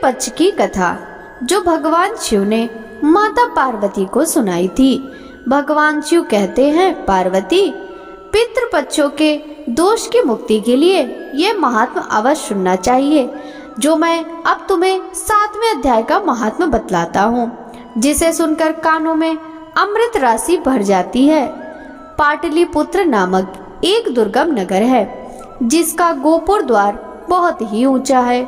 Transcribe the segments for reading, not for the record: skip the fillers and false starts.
पितृपक्ष की कथा जो भगवान शिव ने माता पार्वती को सुनाई थी। भगवान शिव कहते हैं, पार्वती, पितृपक्षों के दोष की मुक्ति के लिए ये महात्म अवश्य सुनना चाहिए, जो मैं अब तुम्हें 7वें अध्याय का महात्म बतलाता हूँ, जिसे सुनकर कानों में अमृत राशि भर जाती है। पाटलिपुत्र नामक एक दुर्गम नगर है, जिसका गोपुर द्वार बहुत ही ऊंचा है।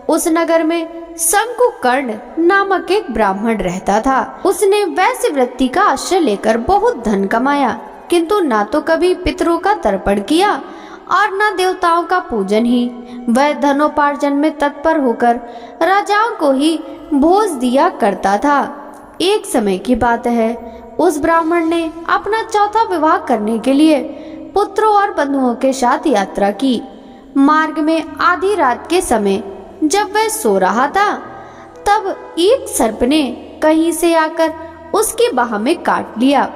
उस नगर में शंकुकर्ण नामक एक ब्राह्मण रहता था। उसने वैश्य वृत्ति का आश्रय लेकर बहुत धन कमाया, किंतु ना तो कभी पितरों का तर्पण किया और न देवताओं का पूजन ही। वह धनोपार्जन में तत्पर होकर राजाओं को ही भोज दिया करता था। एक समय की बात है, उस ब्राह्मण ने अपना चौथा विवाह करने के लिए पुत्रों और बंधुओं के साथ यात्रा की। मार्ग में आधी रात के समय जब वह सो रहा था, तब एक सर्प ने कहीं से आकर उसकी बाह में काट लिया।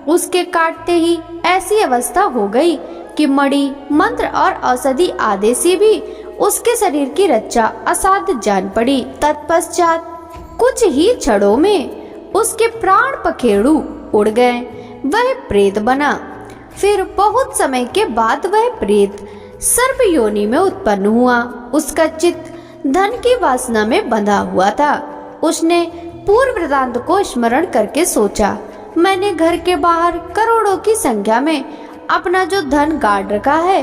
उसके काटते ही ऐसी अवस्था हो गई कि मणि, मंत्र और औषधि आदि से भी उसके शरीर की रक्षा असाध्य जान पड़ी। तत्पश्चात कुछ ही क्षणों में उसके प्राण पखेरु उड़ गए। वह प्रेत बना। फिर बहुत समय के बाद वह प्रेत सर्प योनि में उत्पन्न हुआ। उसका चित्त धन की वासना में बंधा हुआ था। उसने पूर्व वृतांत को स्मरण करके सोचा, मैंने घर के बाहर करोड़ों की संख्या में अपना जो धन गाड़ रखा है,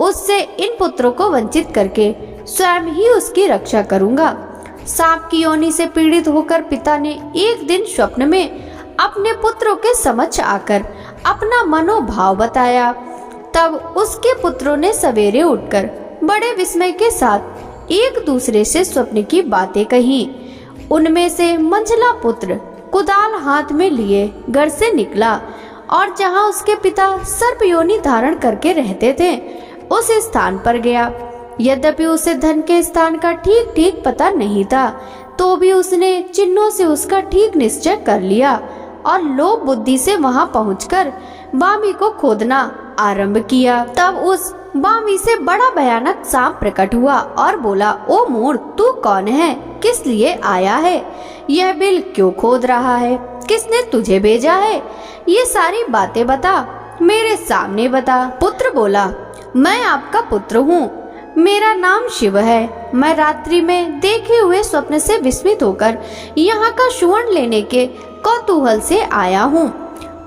उससे इन पुत्रों को वंचित करके स्वयं ही उसकी रक्षा करूंगा। सांप की योनि से पीड़ित होकर पिता ने एक दिन स्वप्न में अपने पुत्रों के समक्ष आकर अपना मनोभाव बताया। तब उसके पुत्रों ने सवेरे उठकर बड़े विस्मय के साथ एक दूसरे से स्वप्न की बातें कही। उनमें से मंझला पुत्र कुदाल हाथ में लिए घर से निकला और जहां उसके पिता सर्प योनि धारण करके रहते थे, उस स्थान पर गया। यद्यपि उसे धन के स्थान का ठीक ठीक पता नहीं था, तो भी उसने चिन्हों से उसका ठीक निश्चय कर लिया और लोभ बुद्धि से वहां पहुंचकर बामी को खोदना आरंभ किया। तब उस बामी से बड़ा भयानक सांप प्रकट हुआ और बोला, ओ मूर्ख, तू कौन है? किस लिए आया है? यह बिल क्यों खोद रहा है? किसने तुझे भेजा है? ये सारी बातें बता, मेरे सामने बता। पुत्र बोला, मैं आपका पुत्र हूँ, मेरा नाम शिव है। मैं रात्रि में देखे हुए स्वप्न से विस्मित होकर यहाँ का सुवर्ण लेने के कौतूहल से आया हूँ।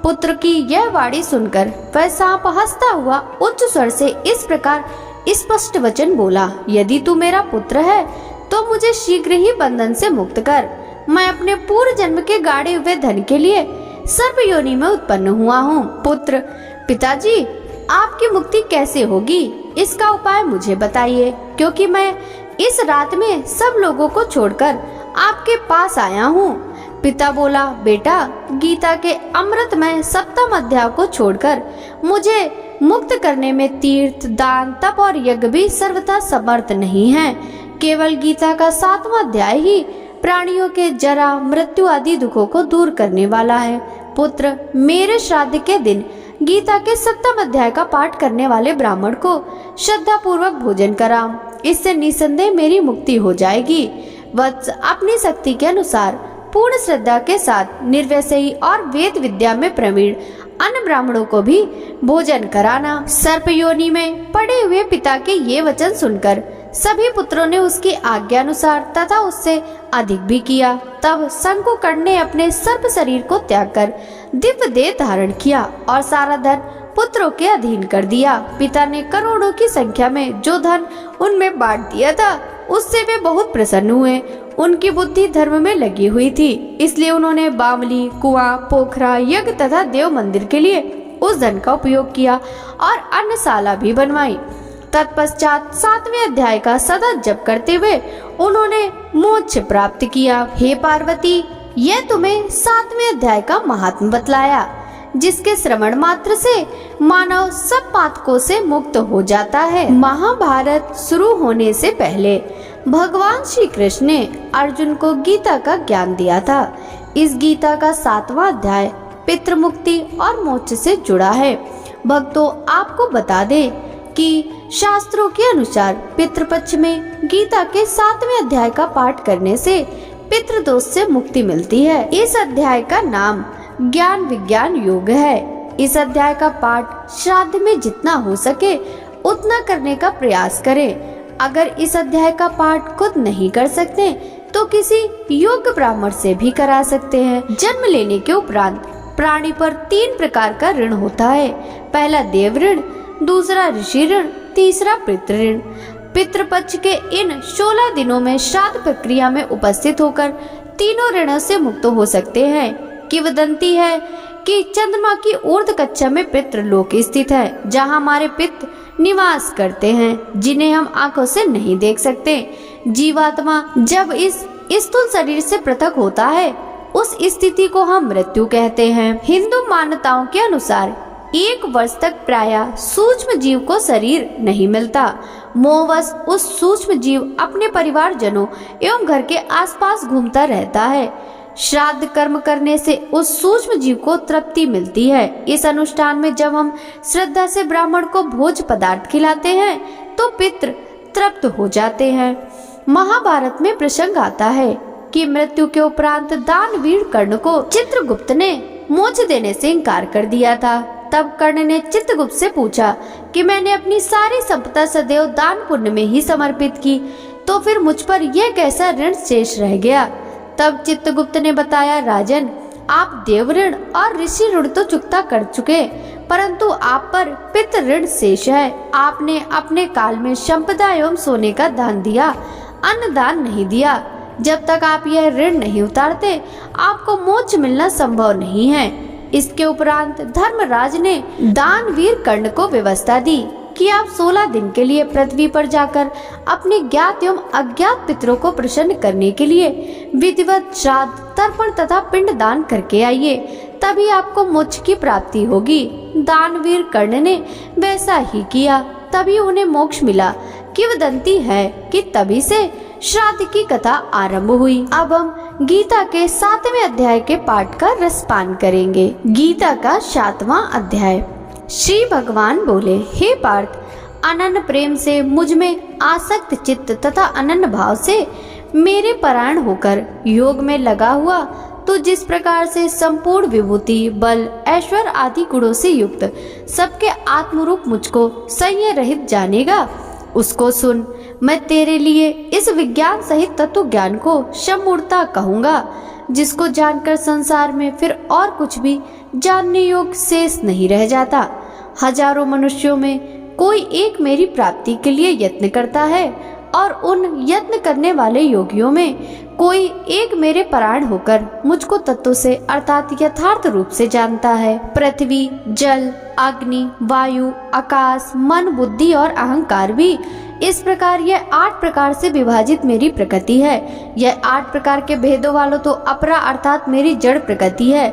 पुत्र की यह वाणी सुनकर वह सांप हंसता हुआ उच्च स्वर से इस प्रकार स्पष्ट वचन बोला, यदि तू मेरा पुत्र है तो मुझे शीघ्र ही बंधन से मुक्त कर। मैं अपने पूर्व जन्म के गाड़े हुए धन के लिए सर्प योनि में उत्पन्न हुआ हूँ। पुत्र, पिताजी, आपकी मुक्ति कैसे होगी, इसका उपाय मुझे बताइए, क्योंकि मैं इस रात में सब लोगों को छोड़कर आपके पास आया हूँ। पिता बोला, बेटा, गीता के अमृतमय सप्तम अध्याय को छोड़कर मुझे मुक्त करने में तीर्थ, दान, तप और यज्ञ भी सर्वथा समर्थ नहीं है। केवल गीता का 7वां अध्याय ही प्राणियों के जरा, मृत्यु आदि दुखों को दूर करने वाला है। पुत्र, मेरे श्राद्ध के दिन गीता के 7वें अध्याय का पाठ करने वाले ब्राह्मण को श्रद्धा पूर्वक भोजन करा। इससे निसंदेह मेरी मुक्ति हो जाएगी। वत्स, अपनी शक्ति के अनुसार पूर्ण श्रद्धा के साथ निर्वैसयी और वेद विद्या में प्रवीण अन्य ब्राह्मणों को भी भोजन कराना। सर्प योनि में पड़े हुए पिता के ये वचन सुनकर सभी पुत्रों ने उसकी आज्ञा अनुसार तथा उससे अधिक भी किया। तब शंकुकर्ण ने अपने सर्प शरीर को त्याग कर दिव्य देह धारण किया और सारा धन पुत्रों के अधीन कर दिया। पिता ने करोड़ों की संख्या में जो धन उनमें बांट दिया था, उससे वे बहुत प्रसन्न हुए। उनकी बुद्धि धर्म में लगी हुई थी, इसलिए उन्होंने बावली, कुआं, पोखरा, यज्ञ तथा देव मंदिर के लिए उस धन का उपयोग किया और अन्नशाला भी बनवाई। तत्पश्चात 7वें अध्याय का सदा जप करते हुए उन्होंने मोक्ष प्राप्त किया। हे पार्वती, यह तुम्हें 7वें अध्याय का महात्म बतलाया, जिसके श्रवण मात्र से मानव सब पातकों से मुक्त हो जाता है। महाभारत शुरू होने से पहले भगवान श्री कृष्ण ने अर्जुन को गीता का ज्ञान दिया था। इस गीता का 7वां अध्याय पितृ मुक्ति और मोक्ष से जुड़ा है। भक्तों, आपको बता दें कि शास्त्रों के अनुसार पितृपक्ष में गीता के 7वें अध्याय का पाठ करने से पितृदोष से मुक्ति मिलती है। इस अध्याय का नाम ज्ञान विज्ञान योग है। इस अध्याय का पाठ श्राद्ध में जितना हो सके उतना करने का प्रयास करें। अगर इस अध्याय का पाठ खुद नहीं कर सकते तो किसी योग्य ब्राह्मण से भी करा सकते हैं। जन्म लेने के उपरांत प्राणी पर 3 प्रकार का ऋण होता है। पहला देव ऋण, दूसरा ऋषि ऋण, तीसरा पितृ ऋण। पितृपक्ष के इन 16 दिनों में श्राद्ध प्रक्रिया में उपस्थित होकर तीनों ऋणों से मुक्त हो सकते हैं। किंवदंती है कि चंद्रमा की ऊर्ध्व कक्षा में पितृलोक स्थित है, जहां हमारे पितृ निवास करते हैं, जिन्हें हम आंखों से नहीं देख सकते। जीवात्मा जब इस स्थूल शरीर से पृथक होता है, उस स्थिति को हम मृत्यु कहते हैं। हिंदू मान्यताओं के अनुसार 1 वर्ष तक प्रायः सूक्ष्म जीव को शरीर नहीं मिलता। मोहवश उस सूक्ष्म जीव अपने परिवारजनों एवं घर के आसपास घूमता रहता है। श्राद्ध कर्म करने से उस सूक्ष्म जीव को तृप्ति मिलती है। इस अनुष्ठान में जब हम श्रद्धा से ब्राह्मण को भोज पदार्थ खिलाते हैं तो पितृ तृप्त हो जाते हैं। महाभारत में प्रसंग आता है कि मृत्यु के उपरांत दानवीर कर्ण को चित्रगुप्त ने मोक्ष देने से इनकार कर दिया था। तब कर्ण ने चित्रगुप्त से पूछा कि मैंने अपनी सारी संपदा सदैव दान पुण्य में ही समर्पित की, तो फिर मुझ पर यह कैसा ऋण शेष रह गया। तब चित्रगुप्त ने बताया, राजन, आप देव ऋण और ऋषि ऋण तो चुकता कर चुके, परंतु आप पर पितृ ऋण शेष है। आपने अपने काल में संपदा एवं सोने का दान दिया, अन्न दान नहीं दिया। जब तक आप यह ऋण नहीं उतारते आपको मोक्ष मिलना संभव नहीं है। इसके उपरांत धर्मराज ने दानवीर कर्ण को व्यवस्था दी कि आप 16 दिन के लिए पृथ्वी पर जाकर अपने ज्ञात एवं अज्ञात पितरों को प्रसन्न करने के लिए विधिवत श्राद्ध, तर्पण तथा पिंड दान करके आइए, तभी आपको मोक्ष की प्राप्ति होगी। दानवीर कर्ण ने वैसा ही किया, तभी उन्हें मोक्ष मिला। किंवदंती है कि तभी से श्राद्ध की कथा आरंभ हुई। अब हम गीता के 7वें अध्याय के पाठ का रसपान करेंगे। गीता का 7वां अध्याय। श्री भगवान बोले, हे पार्थ, अनन्य प्रेम से मुझ में आसक्त चित्त तथा अनन्य भाव से मेरे परायण होकर योग में लगा हुआ तो जिस प्रकार से संपूर्ण विभूति, बल, ऐश्वर्य आदि गुणों से युक्त सबके आत्मरूप मुझको संयम रहित जानेगा, उसको सुन। मैं तेरे लिए इस विज्ञान सहित तत्व ज्ञान को सम्पूर्णता कहूँगा, जिसको जानकर संसार में फिर और कुछ भी जानने योग्य शेष नहीं रह जाता। हजारों मनुष्यों में कोई एक मेरी प्राप्ति के लिए यत्न करता है और उन यत्न करने वाले योगियों में कोई एक मेरे परायण होकर मुझको तत्व से अर्थात यथार्थ रूप से जानता है। पृथ्वी, जल, अग्नि, वायु, आकाश, मन, बुद्धि और अहंकार भी इस प्रकार यह 8 प्रकार से विभाजित मेरी प्रकृति है। यह 8 प्रकार के भेदों वालों तो अपरा अर्थात मेरी जड़ प्रकृति है।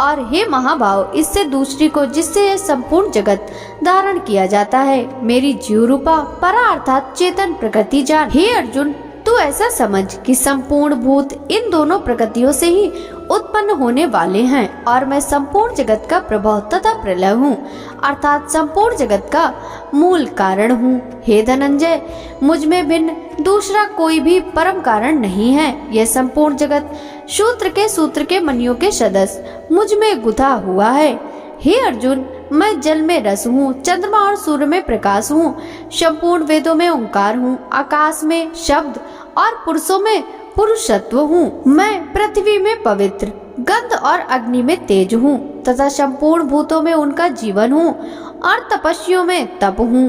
और हे महाभाव, इससे दूसरी को जिससे यह संपूर्ण जगत धारण किया जाता है, मेरी जीव रूपा परा अर्थात चेतन प्रकृति जान। हे अर्जुन, तू ऐसा समझ कि संपूर्ण भूत इन दोनों प्रकृतियों से ही उत्पन्न होने वाले हैं और मैं संपूर्ण जगत का प्रभाव तथा प्रलय हूँ, अर्थात संपूर्ण जगत का मूल कारण हूँ। हे धनंजय, मुझ में भिन्न दूसरा कोई भी परम कारण नहीं है। यह संपूर्ण जगत सूत्र के मणियों के सदस्य मुझ में गुथा हुआ है। हे अर्जुन, मैं जल में रस हूँ, चंद्रमा और सूर्य में प्रकाश हूँ, संपूर्ण वेदों में ओंकार हूँ, आकाश में शब्द और पुरुषों में पुरुषत्व हूँ। मैं पृथ्वी में पवित्र, गंध और अग्नि में तेज हूँ तथा संपूर्ण भूतों में उनका जीवन हूँ और तपस्वियों में तप हूँ।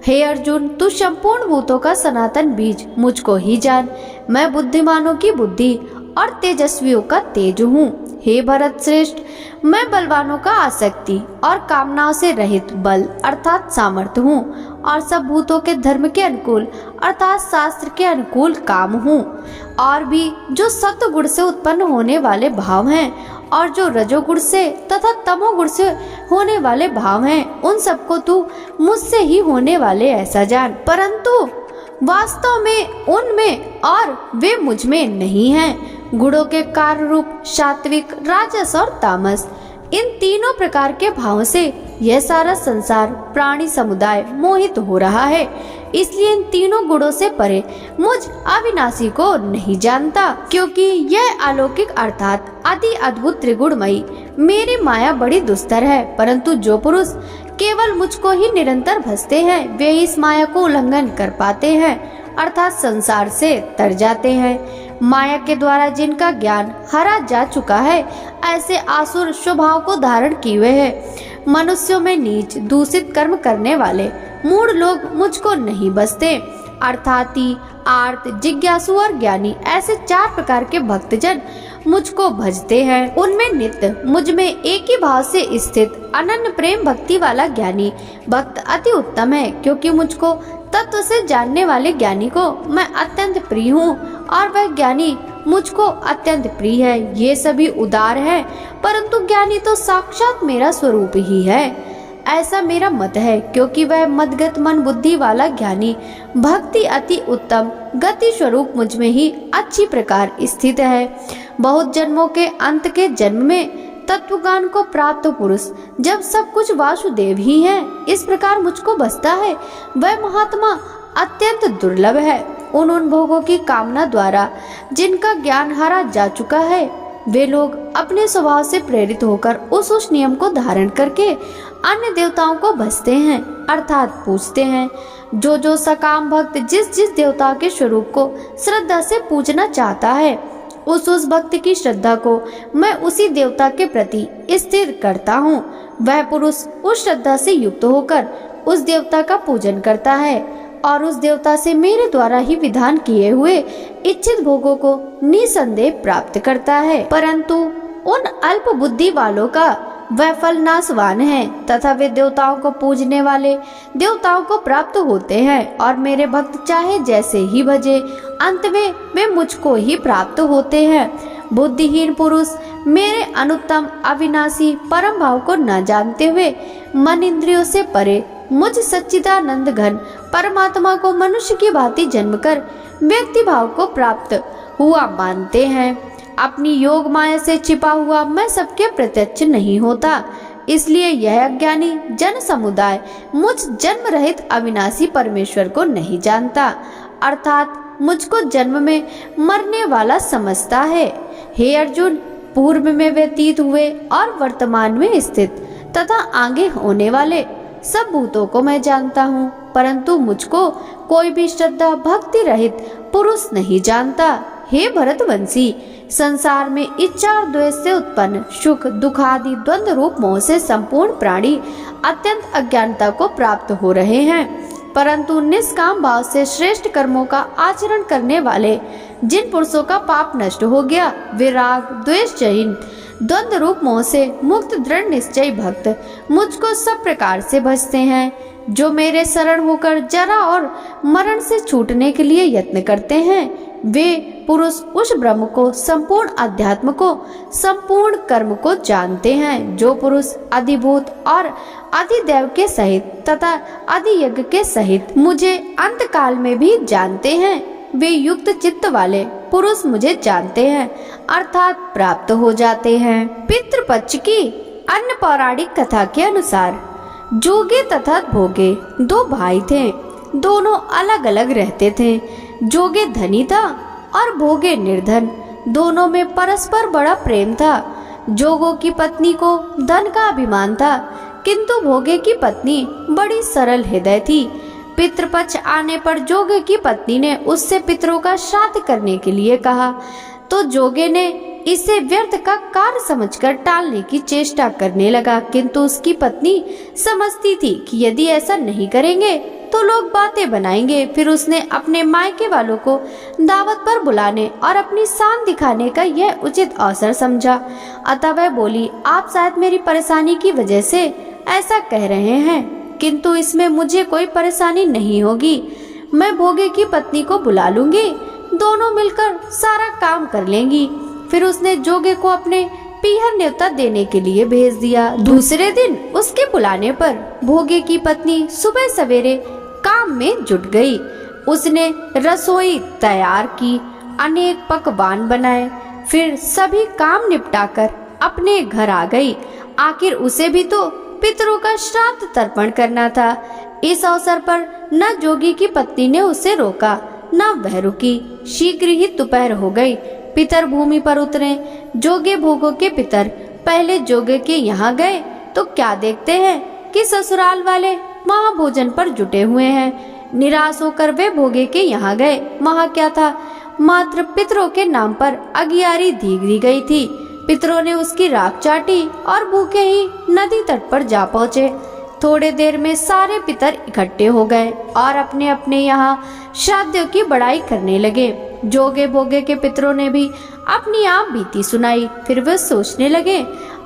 हे अर्जुन, तू संपूर्ण भूतों का सनातन बीज मुझको ही जान। मैं बुद्धिमानों की बुद्धि और तेजस्वियों का तेज हूँ। हे भरत श्रेष्ठ, मैं बलवानों का आसक्ति और कामनाओं से रहित बल अर्थात सामर्थ्य हूँ और सब भूतों के धर्म के अनुकूल अर्थात शास्त्र के अनुकूल काम हूँ। और भी जो सत्व गुण से उत्पन्न होने वाले भाव हैं और जो रजोगुण से तथा तमोगुण से होने वाले भाव हैं, उन सबको तू मुझसे ही होने वाले ऐसा जान। परंतु वास्तव में उनमें और वे मुझ में नहीं हैं। गुणों के कार्य रूप सात्विक, राजस और तामस, इन तीनों प्रकार के भावों से यह सारा संसार प्राणी समुदाय मोहित हो रहा है, इसलिए इन तीनों गुणों से परे मुझ अविनाशी को नहीं जानता, क्योंकि यह अलौकिक अर्थात अति अद्भुत त्रिगुणमयी मेरी माया बड़ी दुस्तर है। परंतु जो पुरुष केवल मुझको ही निरंतर भजते हैं, वे इस माया को उल्लंघन कर पाते हैं, अर्थात संसार से तर जाते हैं। माया के द्वारा जिनका ज्ञान हरा जा चुका है, ऐसे आसुर स्वभाव को धारण किए हुए हैं। मनुष्यों में नीच दूषित कर्म करने वाले मूढ़ लोग मुझको नहीं बसते, अर्थात आर्त, जिज्ञासु और ज्ञानी, ऐसे 4 प्रकार के भक्तजन मुझको भजते हैं। उनमें नित्य मुझ में एक ही भाव से स्थित अनन्य प्रेम भक्ति वाला ज्ञानी भक्त अति उत्तम है, क्योंकि मुझको तत्व से जानने वाले ज्ञानी को मैं अत्यंत प्रिय हूँ और वह ज्ञानी मुझको अत्यंत प्रिय है। ये सभी उदार है, परंतु ज्ञानी तो साक्षात मेरा स्वरूप ही है, ऐसा मेरा मत है, क्योंकि वह मदगत मन बुद्धि वाला ज्ञानी भक्ति अति उत्तम गति स्वरूप मुझ में ही अच्छी प्रकार स्थित है। बहुत जन्मों के अंत के जन्म में तत्वज्ञान को प्राप्त पुरुष जब सब कुछ वासुदेव ही है, इस प्रकार मुझको बसता है, वह महात्मा अत्यंत दुर्लभ है। उन भोगों की कामना द्वारा जिनका ज्ञान हारा जा चुका है, वे लोग अपने स्वभाव से प्रेरित होकर उस नियम को धारण करके अन्य देवताओं को भजते हैं, अर्थात पूजते हैं। जो सकाम भक्त जिस जिस देवता के स्वरूप को श्रद्धा से पूजना चाहता है, उस भक्त की श्रद्धा को मैं उसी देवता के प्रति स्थिर करता हूँ। वह पुरुष उस श्रद्धा से युक्त होकर उस देवता का पूजन करता है और उस देवता से मेरे द्वारा ही विधान किए हुए इच्छित भोगों को निसंदेह प्राप्त करता है। परंतु उन अल्प बुद्धि वालों का वह फल नाशवान है, तथा वे देवताओं को पूजने वाले देवताओं को प्राप्त होते हैं, और मेरे भक्त चाहे जैसे ही भजे, अंत में वे मुझको ही प्राप्त होते हैं। बुद्धिहीन पुरुष मेरे अनुत्तम अविनाशी परम भाव को न जानते हुए मन इंद्रियों से परे मुझ सच्चिदानंद घन परमात्मा को मनुष्य की भांति जन्म कर व्यक्ति भाव को प्राप्त हुआ मानते हैं। अपनी योग माया से छिपा हुआ मैं सबके प्रत्यक्ष नहीं होता, इसलिए यह अज्ञानी जन समुदाय मुझ जन्म रहित अविनाशी परमेश्वर को नहीं जानता, अर्थात मुझको जन्म में मरने वाला समझता है। हे अर्जुन, पूर्व में व्यतीत हुए और वर्तमान में स्थित तथा आगे होने वाले सब भूतों को मैं जानता हूँ, परंतु मुझको कोई भी श्रद्धा भक्ति रहित पुरुष नहीं जानता। हे भरतवंशी, संसार में इच्छा और द्वेष से उत्पन्न सुख दुख आदि द्वंद्व रूप मोह से संपूर्ण प्राणी अत्यंत अज्ञानता को प्राप्त हो रहे हैं, परंतु निष्काम भाव से श्रेष्ठ कर्मों का आचरण करने वाले जिन पुरुषों का पाप नष्ट हो गया, वे राग द्वेष जहीन द्वंद्व रूप मोह से मुक्त दृढ़ निश्चय भक्त मुझको सब प्रकार से भजते हैं। जो मेरे शरण होकर जरा और मरण से छूटने के लिए यत्न करते हैं, वे पुरुष उस ब्रह्म को, संपूर्ण अध्यात्म को, संपूर्ण कर्म को जानते हैं। जो पुरुष अधिभूत और अधिदेव के सहित तथा अधियज्ञ के सहित मुझे अंत काल में भी जानते हैं, वे युक्त चित्त वाले पुरुष मुझे जानते हैं, अर्थात प्राप्त हो जाते हैं। पितृपक्ष की अन्य पौराणिक कथा के अनुसार जोगे तथा भोगे 2 भाई थे। दोनों अलग अलग रहते थे। जोगे धनी था और भोगे निर्धन। दोनों में परस्पर बड़ा प्रेम था। जोगों की पत्नी को धन का अभिमान था, किंतु भोगे की पत्नी बड़ी सरल हृदय थी। पितृपक्ष आने पर जोगे की पत्नी ने उससे पितरों का श्राद्ध करने के लिए कहा, तो जोगे ने इसे व्यर्थ का कार्य समझकर टालने की चेष्टा करने लगा, किंतु उसकी पत्नी समझती थी कि यदि ऐसा नहीं करेंगे तो लोग बातें बनाएंगे। फिर उसने अपने मायके वालों को दावत पर बुलाने और अपनी शान दिखाने का यह उचित अवसर समझा। अतः वह बोली, आप शायद मेरी परेशानी की वजह से ऐसा कह रहे हैं, किंतु इसमें मुझे कोई परेशानी नहीं होगी। मैं भोगे की पत्नी को बुला लूंगी, दोनों मिलकर सारा काम कर लेंगी। फिर उसने जोगे को अपने पीहर न्योता देने के लिए भेज दिया। दूसरे दिन उसके बुलाने पर भोगे की पत्नी सुबह सवेरे काम में जुट गई। उसने रसोई तैयार की, अनेक पकवान बनाए, फिर सभी काम निपटाकर अपने घर आ गई। आखिर उसे भी तो पितरों का श्राद्ध तर्पण करना था। इस अवसर पर न जोगी की पत्नी ने उसे रोका, न वह रुकी। शीघ्र ही दोपहर हो गई। पितर भूमि पर उतरे। जोगे भोगों के पितर पहले जोगे के यहाँ गए तो क्या देखते हैं कि ससुराल वाले महाभोजन पर जुटे हुए हैं। निराश होकर वे भोगे के यहाँ गए। वहाँ क्या था, मात्र पितरों के नाम पर अगियारी दी गई थी। पितरों ने उसकी राख चाटी और भूखे ही नदी तट पर जा पहुँचे। थोड़े देर में सारे पितर इकट्ठे हो गए और अपने अपने यहाँ श्राद्धों की बड़ाई करने लगे। जोगे भोगे के पितरों ने भी अपनी आप बीती सुनाई। फिर वे सोचने लगे,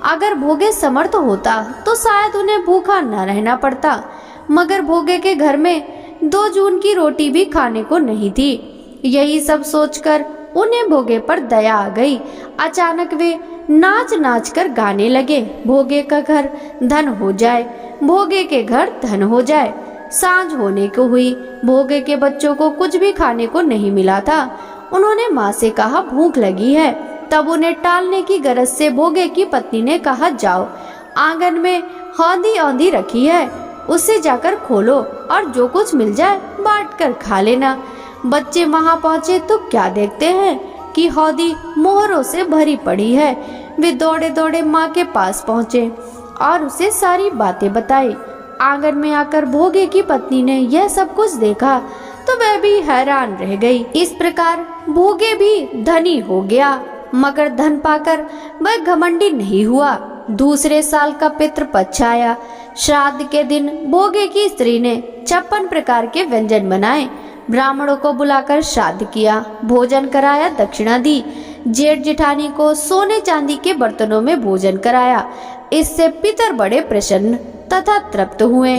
अगर भोगे समर्थ होता तो शायद उन्हें भूखा न रहना पड़ता, मगर भोगे के घर में 2 जून की रोटी भी खाने को नहीं थी। यही सब सोचकर उन्हें भोगे पर दया आ गई। अचानक वे नाच नाच कर गाने लगे, भोगे का घर धन हो जाए, भोगे के घर धन हो जाए। सांझ होने को हुई। भोगे के बच्चों को कुछ भी खाने को नहीं मिला था। उन्होंने माँ से कहा, भूख लगी है। तब उन्हें टालने की गरज से भोगे की पत्नी ने कहा, जाओ, आंगन में हौदी औंधी रखी है, उससे जाकर खोलो और जो कुछ मिल जाए बांट कर खा लेना। बच्चे वहां पहुंचे तो क्या देखते हैं कि हौदी मोहरों से भरी पड़ी है। वे दौड़े दौड़े माँ के पास पहुंचे और उसे सारी बातें बताई। आंगन में आकर भोगे की पत्नी ने यह सब कुछ देखा तो वह भी हैरान रह गई। इस प्रकार भोगे भी धनी हो गया, मगर धन पाकर वह घमंडी नहीं हुआ। दूसरे साल का पितृपक्ष आया। श्राद्ध के दिन भोगे की स्त्री ने 56 प्रकार के व्यंजन बनाए। ब्राह्मणों को बुलाकर श्राद्ध किया, भोजन कराया, दक्षिणा दी। जेठ जेठानी को सोने चांदी के बर्तनों में भोजन कराया। इससे पितर बड़े प्रसन्न तथा तृप्त हुए।